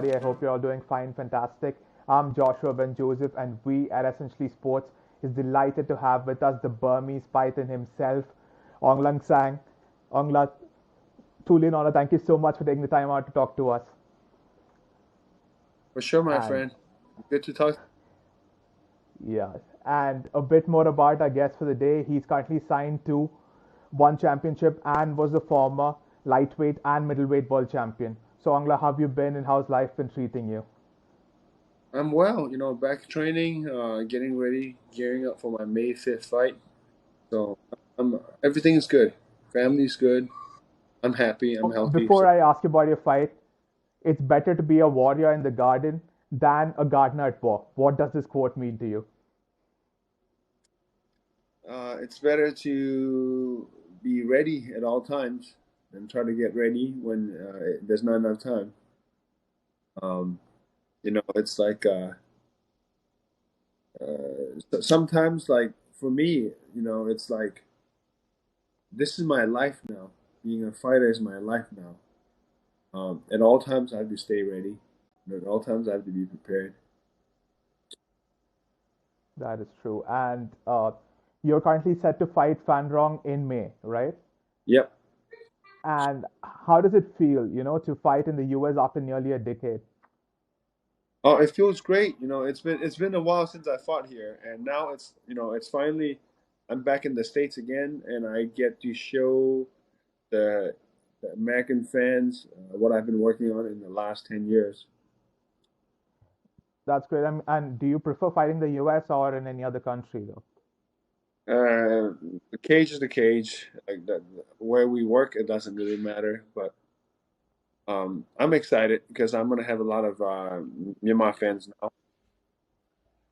everybody. I hope you're all doing fine, fantastic. I'm Joshua Ben Joseph, and we at Essentially Sports is delighted to have with us the Burmese Python himself, Aung La N Sang. Aung La, truly an honor. Thank you so much for taking the time out to talk to us. For sure, my And friend. Good to talk. yeah, and a bit more about our guest for the day. He's currently signed to one championship and was the former lightweight and middleweight world champion. So, Aung La, how have you been and how's life been treating you? I'm well, back training, getting ready, gearing up for my May 5th fight. So everything's good. Family's good. I'm happy. I'm healthy. Before So I ask you about your fight, it's better to be a warrior in the garden than a gardener at war. What does this quote mean to you? it's better to be ready at all times and try to get ready when there's not enough time. Um, it's like sometimes, like for me, it's like this is my life now. Being a fighter is my life now. At all times, I have to stay ready. At all times, I have to be prepared. That is true. And you're currently set to fight Fan Rong in May, right? Yep. And how does it feel, to fight in the US after nearly a decade? Oh, it feels great. It's been a while since I fought here, and now it's finally I'm back in the States again, and I get to show the, the American fans what I've been working on in the last 10 years. That's great. And do you prefer fighting the US or in any other country, though? The cage is the cage. Like where we work, it doesn't really matter. But I'm excited because I'm gonna have a lot of Myanmar fans now.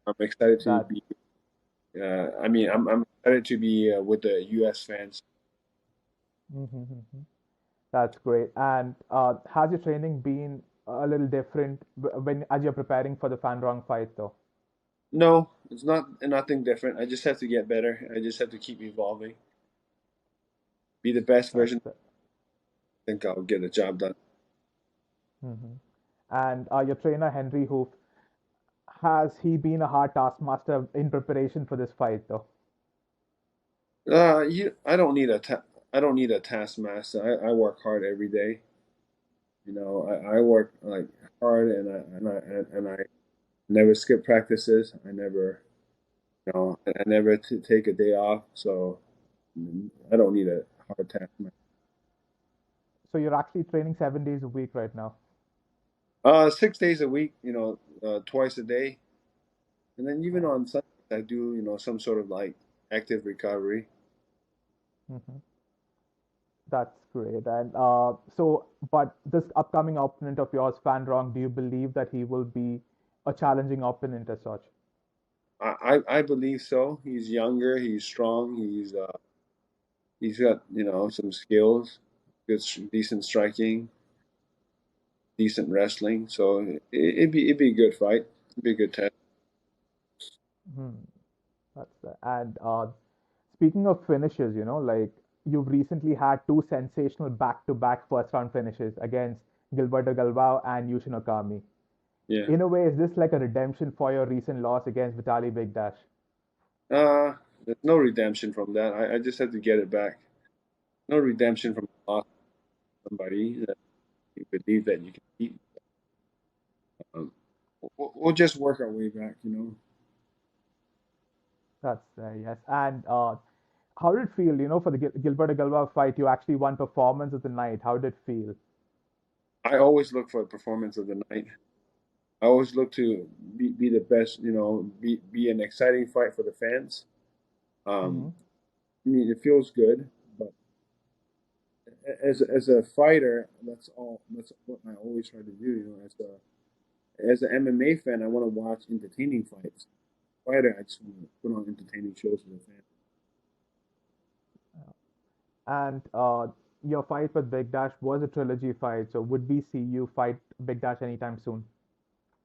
I'm excited to That be. I'm excited to be with the U.S. fans. Mhm. That's great. And has your training been a little different when as you're preparing for the Fan Rong fight, though? No, it's not nothing different. I just have to get better. I just have to keep evolving, be the best That's version. it. I think I'll get the job done. hmm And your trainer, Henry Hoof, has he been a hard taskmaster in preparation for this fight, though? I don't need I don't need a taskmaster. I work hard every day. I work like hard, and I never skip practices. I never take a day off. So I don't need a hard taskmaster. So you're actually training 7 days a week right now. 6 days a week. Twice a day, and then even Wow. on Sundays I do some sort of like active recovery. hmm That's great. And but this upcoming opponent of yours, Fan Rong, do you believe that he will be a challenging opponent as such? I believe so. He's younger. He's strong. He's got some skills, decent striking, decent wrestling. So it'd be a good fight. It'd be a good test. Hmm. That's the, and speaking of finishes, like you've recently had two sensational back-to-back first-round finishes against Gilberto Galvao and Yushin Okami. Yeah. In a way, is this like a redemption for your recent loss against Vitaly Bigdash? Uh, there's no redemption from that. I just have to get it back. No redemption from lost somebody that you believe that you can beat. Um, we'll just work our way back. That's yes. And how did it feel, for the Gilberto Galvao fight? You actually won performance of the night. How did it feel? I always look for a performance of the night. I always look to be the best. Be an exciting fight for the fans. hmm Um, I mean, it feels good, but as a fighter, that's all. That's what I always try to do. As an MMA fan, I want to watch entertaining fights. Fighter, I just want to put on entertaining shows for the fans. And your fight with Big Dash was a trilogy fight. So would we see you fight Big Dash anytime soon?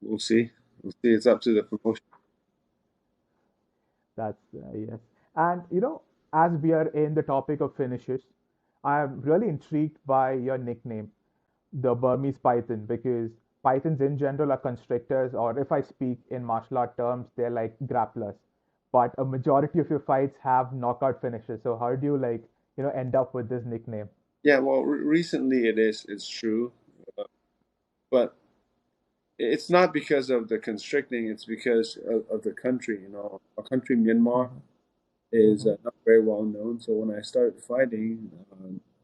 We'll see. We'll see. It's up to the promotion. That's yes. And as we are in the topic of finishes, I'm really intrigued by your nickname, the Burmese Python, because pythons in general are constrictors, or if I speak in martial art terms, they're like grapplers. But a majority of your fights have knockout finishes. So how do you like, end up with this nickname? Yeah, well, recently it's true, uh, but it's not because of the constricting. It's because of the country. You know, our country, Myanmar, Hmm. is Hmm. not very well known. So when I started fighting,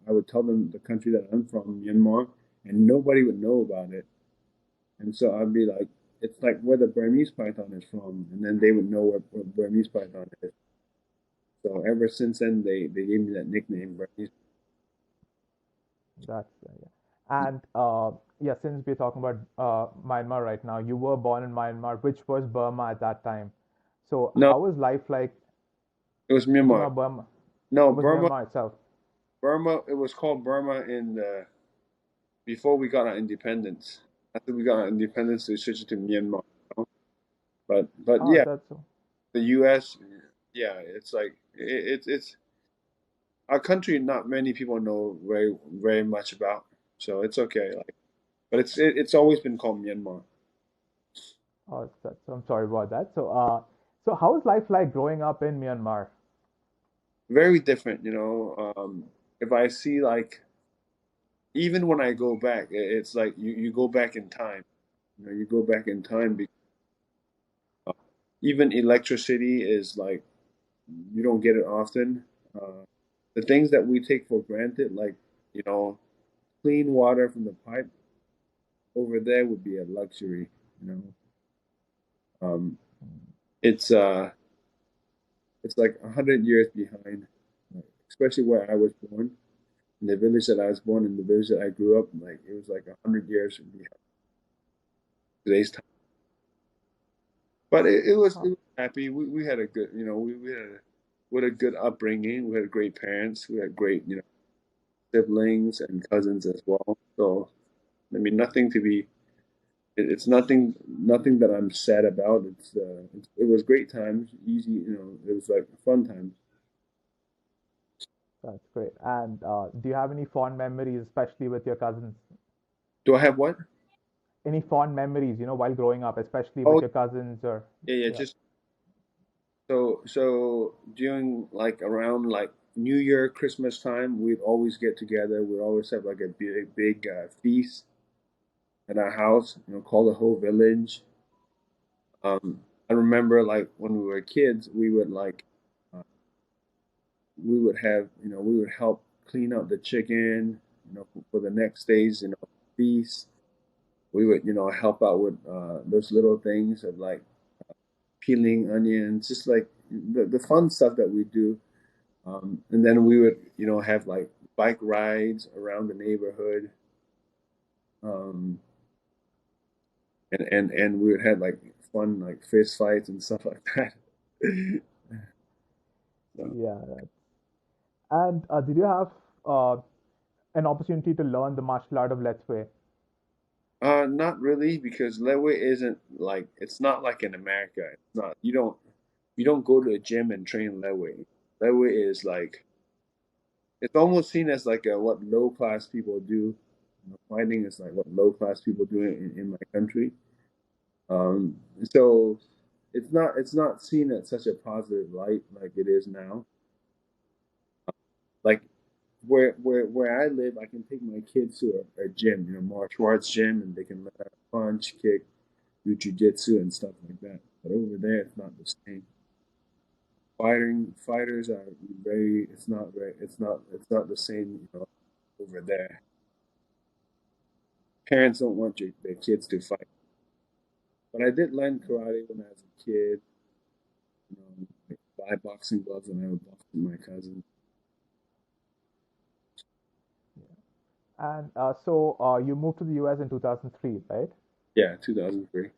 I would tell them the country that I'm from, Myanmar, and nobody would know about it. And so I'd be like, it's like where the Burmese Python is from, and then they would know where Burmese Python is. So ever since then, they gave me that nickname, Burmese. That's yeah. And yeah, since we're talking about Myanmar right now, you were born in Myanmar, which was Burma at that time. So No, how was life like? it was You're talking Myanmar. about Burma. No, It was Burma, Myanmar itself. Burma. It was called Burma in the before we got our independence. After we got our independence, they switched it to Myanmar. But Ah, yeah, that's so. the U.S. Yeah, it's like it's our country. Not many people know very much about, so it's okay. Like, but it's always been called Myanmar. Oh, that's, I'm sorry about that. So so how is life like growing up in Myanmar? Very different, you know. If I see like even when I go back, it's like you go back in time. You know, you go back in time because even electricity is like you don't get it often. Uh, the things that we take for granted, like you know, clean water from the pipe over there would be a luxury. You know, it's like 100 years behind, especially where I was born. In the village that I was born in, the village that I grew up, like it was like 100 years behind today's time. But it was happy. We had a good, you know, we had a good upbringing. We had great parents. We had great, you know, siblings and cousins as well. So I mean, nothing to be. It's nothing that I'm sad about. It was great times, easy. You know, it was like fun times. That's great. And do you have any fond memories, especially with your cousins? Do I have what? Any fond memories, while growing up, especially with Oh, your cousins or yeah. yeah. Just so during like around like New Year, Christmas time, we'd always get together. We'd always have like a big feast at our house. You know, call the whole village. I remember like when we were kids, uh, we would have we would help clean up the chicken. You know, for the next day's feast. We would help out with those little things of like peeling onions, just like the fun stuff that we do. And then we would, have like bike rides around the neighborhood. Um, and we would have like fun like fist fights and stuff like that. So, Yeah. And did you have uh, an opportunity to learn the martial art of Let's Way? not really because lewe isn't like it's not like in America. It's not you don't go to a gym and train lewe. Lewe is like it's almost seen as like what low class people do. You know, fighting is like what low class people do in my country. Um, so it's not seen at such a positive light like it is now. Like where I live, I can take my kids to a gym, martial arts gym, and they can learn how to punch, kick, do jujitsu and stuff like that. But over there, it's not the same. Fighters are very. It's not very. It's not the same. Over there, parents don't want their kids to fight. But I did learn karate when I was a kid. Like buy boxing gloves when I would box with my cousin. And so you moved to the US in 2003, right? Yeah, 2003.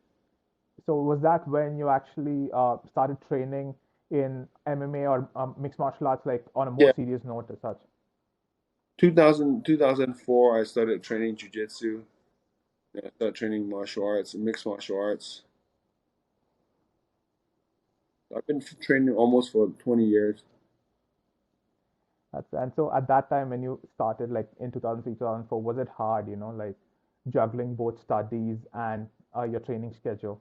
So was that when you actually started training in MMA or mixed martial arts, like on a more Yeah, serious note as such? 2004. I started training jujitsu. I started training martial arts, mixed martial arts. I've been training almost for 20 years. And so at that time when you started, like in 2003, 2004, was it hard, like? juggling both studies and your training schedule?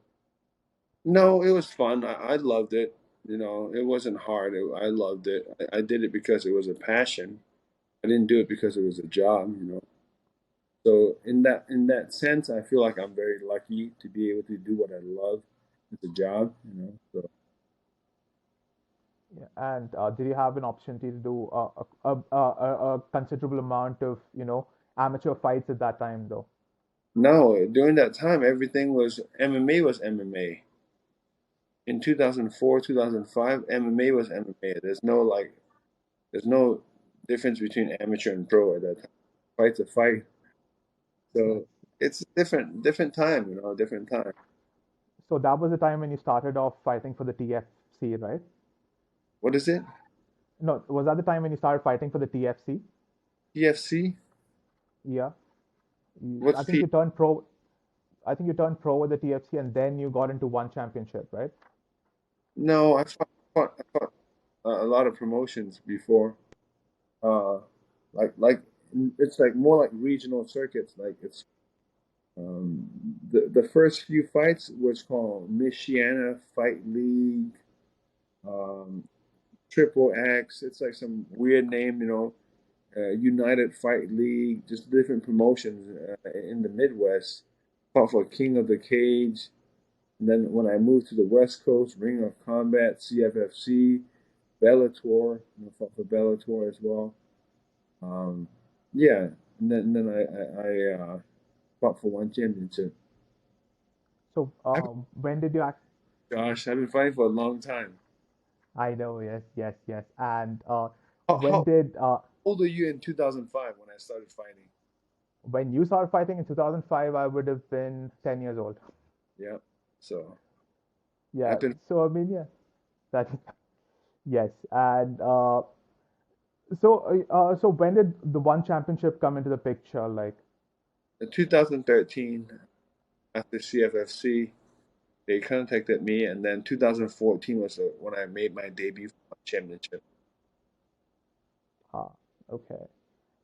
No, it was fun. I loved it. You know, it wasn't hard. I loved it. I did it because it was a passion. I didn't do it because it was a job, you know. So in that sense, I feel like I'm very lucky to be able to do what I love as a job, you know. So Yeah. And did you have an opportunity to do a considerable amount of, amateur fights at that time, though? no, during that time, everything was MMA was MMA. In 2004, 2005, MMA was MMA. There's no difference between amateur and pro at that time. Fight's a fight. Yes. So it's a different time, you know, different time. So that was the time when you started off fighting for the TFC, right? What is it? No, was that the time when you started fighting for the TFC? TFC? Yeah. I What's think T? you turned pro. I think you turned pro with the TFC, and then you got into one championship, right? No, I fought a lot of promotions before. Uh, like it's like more like regional circuits. Like it's um, the first few fights was called Michiana Fight League, um, Triple X. It's like some weird name, you know. United Fight League, just different promotions in the Midwest. Fought for King of the Cage. And then when I moved to the West Coast, Ring of Combat, CFFC, Bellator, fought for Bellator as well. Um, yeah, and then I fought for one championship. So I've, when did you act? Josh, I've been fighting for a long time. I know, yes, yes, yes. And when How did old are you in 2005 when I started fighting? when you started fighting in 2005, I would have been 10 years old. Yeah, so Yeah. I've been So I mean, yeah, that yes. And so when did the one championship come into the picture? Like, in 2013 after CFFC. They contacted me, and then 2014 was when I made my debut for championship. ah, okay.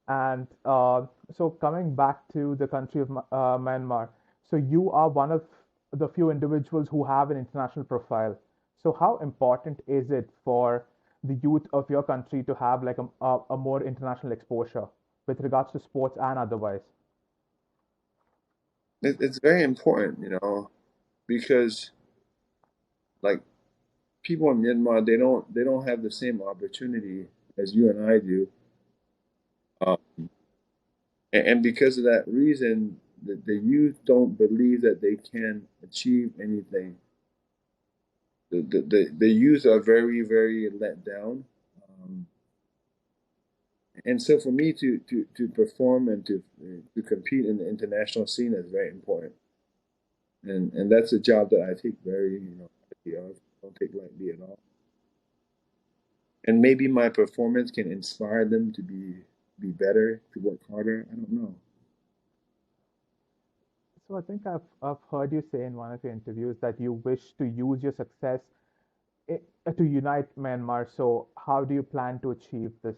And so coming back to the country of Myanmar, so you are one of the few individuals who have an international profile. So how important is it for the youth of your country to have like a more international exposure with regards to sports and otherwise? It's very important, you know, because like people in Myanmar, they don't have the same opportunity as you and I do, um, and because of that reason, the youth don't believe that they can achieve anything. The youth are very let down. Um, and so for me to perform and to compete in the international scene is very important, and that's a job that I take very lightly of. Don't take lightly at all. And maybe my performance can inspire them to be better, to work harder. I don't know. So I think I've heard you say in one of your interviews that you wish to use your success to unite Myanmar. So how do you plan to achieve this?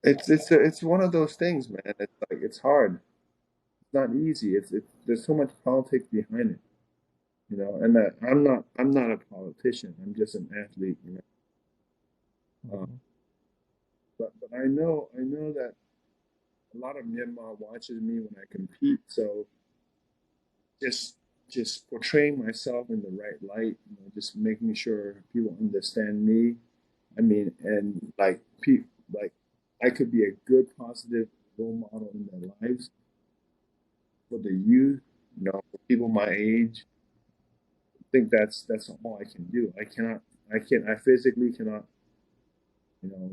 It's one of those things, man. It's like it's hard. It's not easy. There's so much politics behind it, you know. And that I'm not a politician. I'm just an athlete, you know. Hmm. But I know that a lot of Myanmar watches me when I compete, so just just portraying myself in the right light, just making sure people understand me. I mean, and like I could be a good positive role model in their lives for the youth, for people my age. I think that's all I can do. I physically cannot,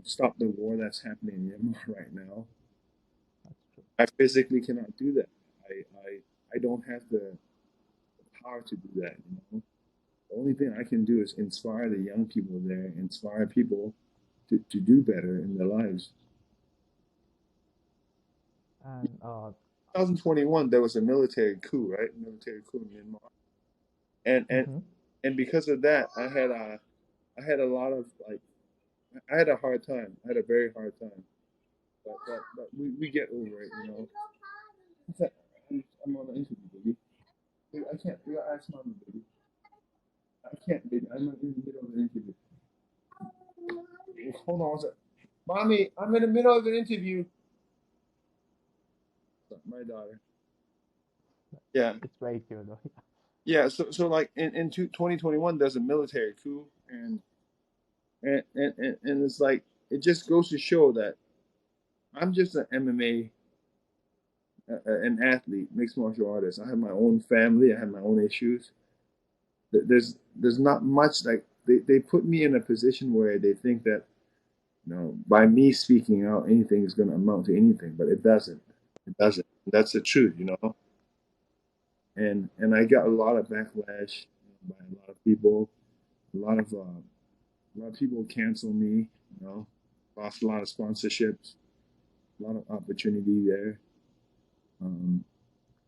stop the war that's happening in Myanmar right now. That's true. I physically cannot do that. I don't have the power to do that. The only thing I can do is inspire the young people there, inspire people to do better in their lives. And 2021, there was a military coup, right? Military coup in Myanmar, and and mhm. and because of that, I had a lot of like I had a hard time. I had a very hard time, but we get over it. said, I'm on the interview, baby. Baby, I can't. You gotta ask mama, baby. I can't, baby. I'm in the middle of an interview. Hold on one sec. Mommy, I'm in the middle of an interview. My daughter. Yeah. It's very cute though. Yeah. So like in 2021, there's a military coup, and it's like it just goes to show that I'm just an MMA, an athlete, mixed martial artist. I have my own family. I have my own issues. There's not much like they put me in a position where they think that by me speaking out, anything is going to amount to anything, but it doesn't. It doesn't. That's the truth. And I got a lot of backlash by a lot of people. A lot of people cancel me. Lost a lot of sponsorships, a lot of opportunity there. Um,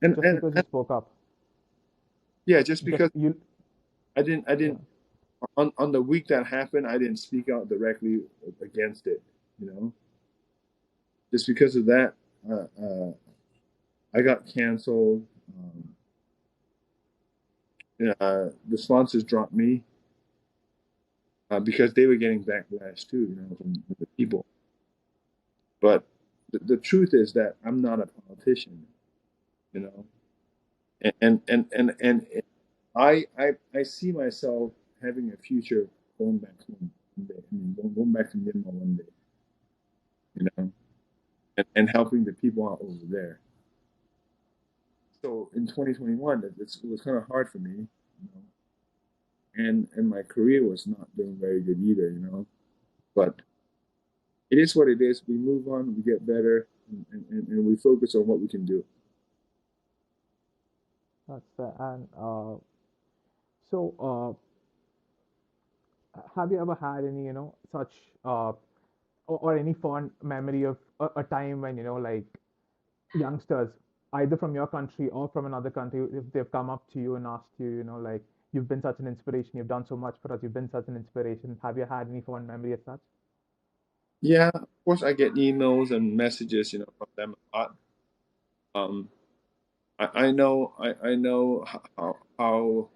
and, Just and because you and spoke up. yeah, just Just because you. Yeah. I didn't on the week that happened, I didn't speak out directly against it. You know, just because of that, uh, uh, I got canceled. The sponsors dropped me because they were getting backlash too, from the people. But the truth is that I'm not a politician, you know, and I see myself having a future going back home one day. I mean, going back to Myanmar one day, you know, and helping the people out over there. So in 2021, it was kind of hard for me, and my career was not doing very good either. But it is what it is. We move on, we get better, and we focus on what we can do. That's and so have you ever had any such or any fond memory of a time when like youngsters, either from your country or from another country, if they've come up to you and asked you, like, you've been such an inspiration, you've done so much for us, you've been such an inspiration. Have you had any fond memory as such? Yeah, of course, I get emails and messages, from them a lot. Um, I know how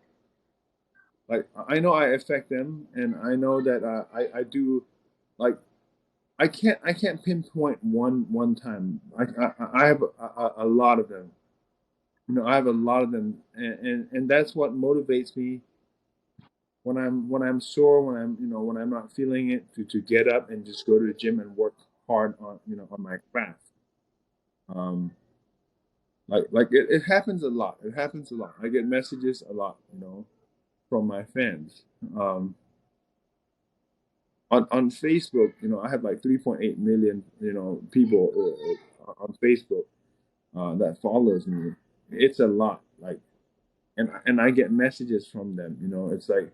like I know I affect them, and I know that I do like I can't pinpoint one time. I have a lot of them. I have a lot of them, and that's what motivates me when I'm sore, when I'm not feeling it, to get up and just go to the gym and work hard on my craft. Um, like it happens a lot. It happens a lot. I get messages a lot, from my fans. Um, on Facebook, I have like 3.8 million, people on Facebook that follows me. It's a lot. Like, and I get messages from them. It's like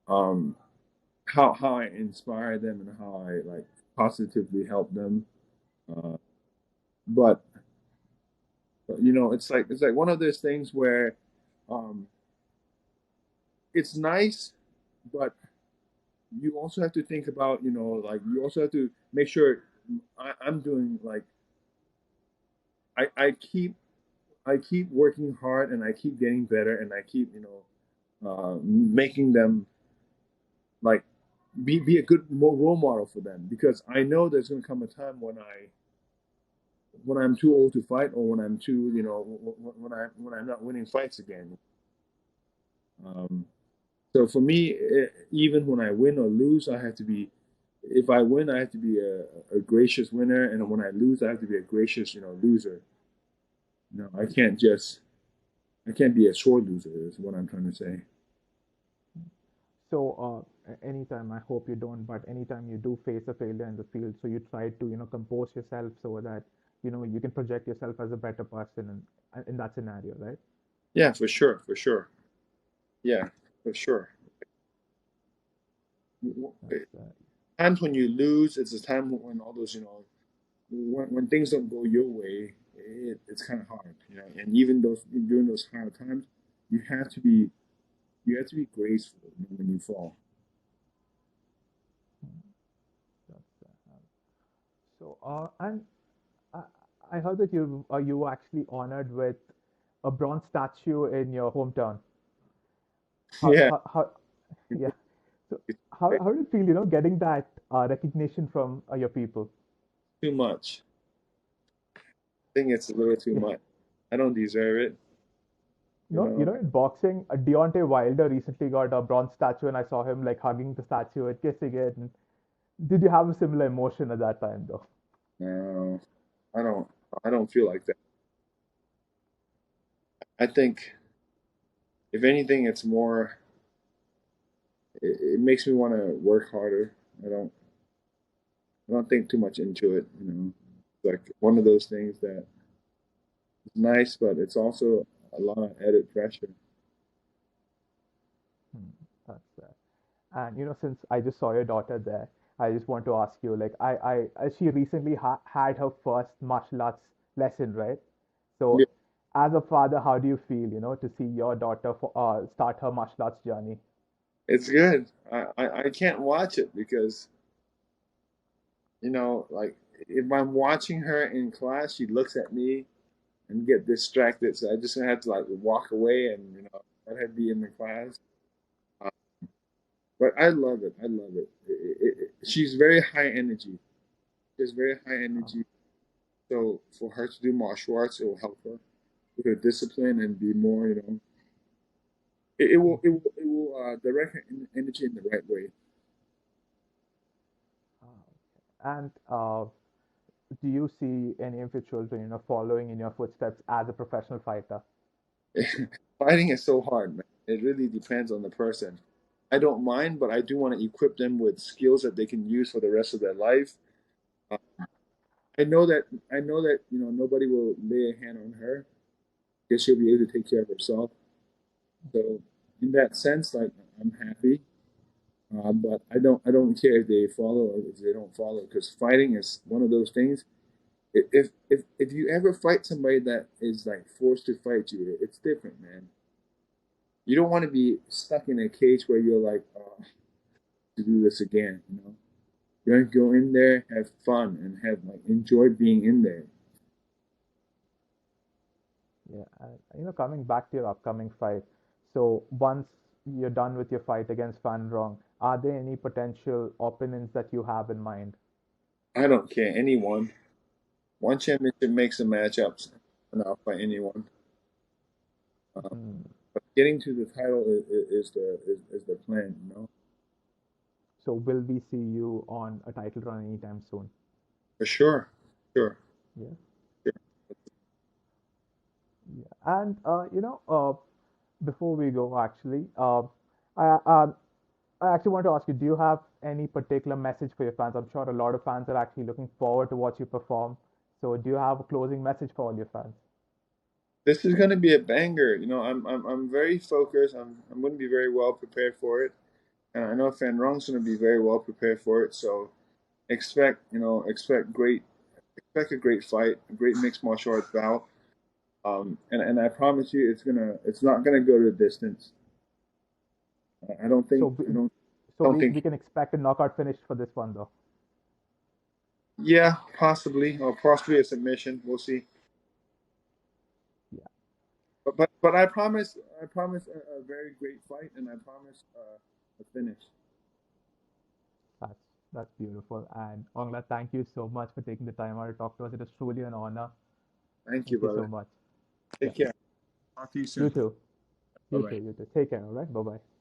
um, how I inspire them and how I like positively help them. Uh, but it's like one of those things where um, it's nice, but you also have to think about, like you also have to make sure I'm doing like I keep working hard and I keep getting better and I keep making them like be a good role model for them, because I know there's going to come a time when I'm too old to fight, or when I'm too when I'm not winning fights again. Um, so for me, even when I win or lose, I have to be. If I win, I have to be a gracious winner, and when I lose, I have to be a gracious loser. I can't be a sore loser. Is what I'm trying to say. So, anytime, I hope you don't, but anytime you do face a failure in the field, so you try to, compose yourself so that, you can project yourself as a better person in that scenario, right? Yeah, for sure, for sure. Yeah, for sure. That's Times when you lose, it's a time when all those, when things don't go your way, it's kind of hard, And even during those hard times, you have to be you have to be graceful, when you fall. that's so, and I, I heard that you were actually honored with a bronze statue in your hometown. How Yeah, how yeah. So how do you feel, getting that recognition from your people? too much. I think it's a little too Yeah. much. I don't deserve it. You know, In boxing, Deontay Wilder recently got a bronze statue, and I saw him like hugging the statue and kissing it. And did you have a similar emotion at that time, though? no, I don't. I don't feel like that. I think if anything, it's more. It makes me want to work harder. I don't. I don't think too much into it. It's like one of those things that is nice, but it's also a lot of added pressure. Hmm, that's that. And since I just saw your daughter there, I just want to ask you, like, she recently had her first martial arts lesson, right? Yeah, So, as a father, how do you feel, to see your daughter start her martial arts journey? it's good. I can't watch it because like if I'm watching her in class, she looks at me and get distracted. So I just have to like walk away and let her be in the class. Uh, but I love it. I love it. She's very high energy. She's very high Uh, energy. So for her to do martial arts, it will help her with her discipline and be more. It will direct her energy in the right way. and do you see any of your children, following in your footsteps as a professional fighter? Fighting is so hard, man. It really depends on the person. I don't mind, but I do want to equip them with skills that they can use for the rest of their life. Uh, I know that nobody will lay a hand on her because she'll be able to take care of herself. So in that sense, like I'm happy, but I don't care if they follow or if they don't follow because fighting is one of those things. If you ever fight somebody that is like forced to fight you, it's different, man. You don't want to be stuck in a cage where you're like, oh, to do this again. You want to go in there, have fun, and have like enjoy being in there. Yeah, and, coming back to your upcoming fight, so once you're done with your fight against Fan Rong, are there any potential opponents that you have in mind? I don't care anyone. One championship makes the matchups, and I'll fight anyone. Um, Hmm. but getting to the title is the plan. So will we see you on a title run anytime soon? For sure, sure, Yeah. sure. Yeah. And before we go, actually, I uh, I actually want to ask you, do you have any particular message for your fans? I'm sure a lot of fans are actually looking forward to watch you perform. So do you have a closing message for all your fans? This is going to be a banger. I'm very focused. I'm going to be very well prepared for it, and I know Fan Rong's going to be very well prepared for it. So expect a great fight, a great mixed martial arts bout. And I promise you, it's not gonna go to distance. I don't So think we, I don't so don't we think. can expect a knockout finish for this one, though. Yeah, possibly or possibly a submission. We'll see. Yeah, But I promise a very great fight, and I promise a finish. that's that's beautiful. And Ongla, thank you so much for taking the time out to talk to us. It is truly an honor. Thank you, Thank you so brother. much. Yeah, Take care. Talk to you you soon. too. Bye You bye. too. You too. Take care. All right. Bye bye.